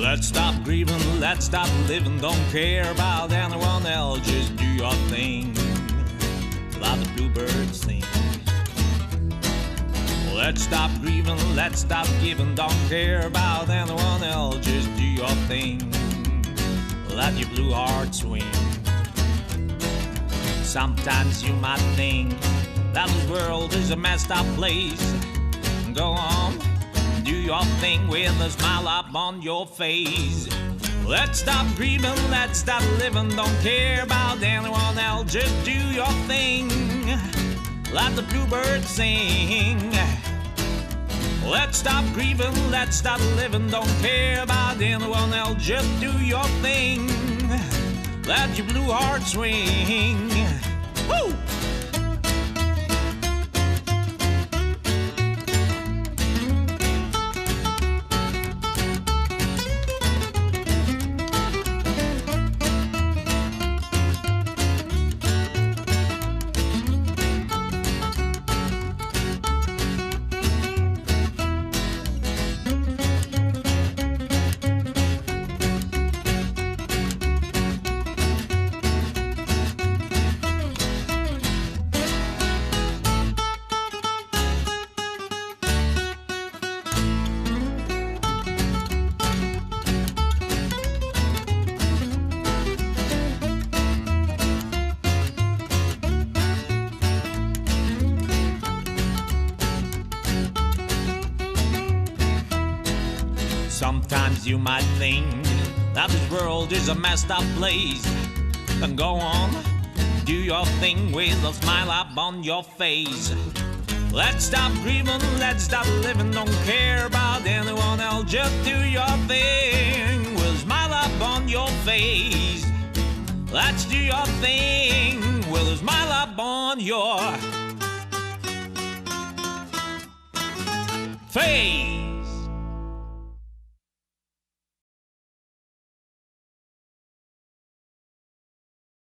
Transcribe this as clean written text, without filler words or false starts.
Let's stop grieving, let's stop living, don't care about anyone else, just do your thing, like the bluebirds sing. Let's stop grieving, let's stop giving, don't care about anyone else, just do your thing, let your blue heart swing. Sometimes you might think that this world is a messed up place. Go on, do your thing with a smile up on your face. Let's stop grieving, let's stop living, don't care about anyone else, just do your thing, let the bluebirds sing. Let's stop grieving, let's stop living, don't care about anyone else, just do your thing, let your blue heart swing. Woo! Sometimes you might think that this world is a messed up place. Then go on, do your thing with a smile up on your face. Let's stop grieving, let's stop living, don't care about anyone else, just do your thing with a smile up on your face. Let's do your thing with a smile up on your face.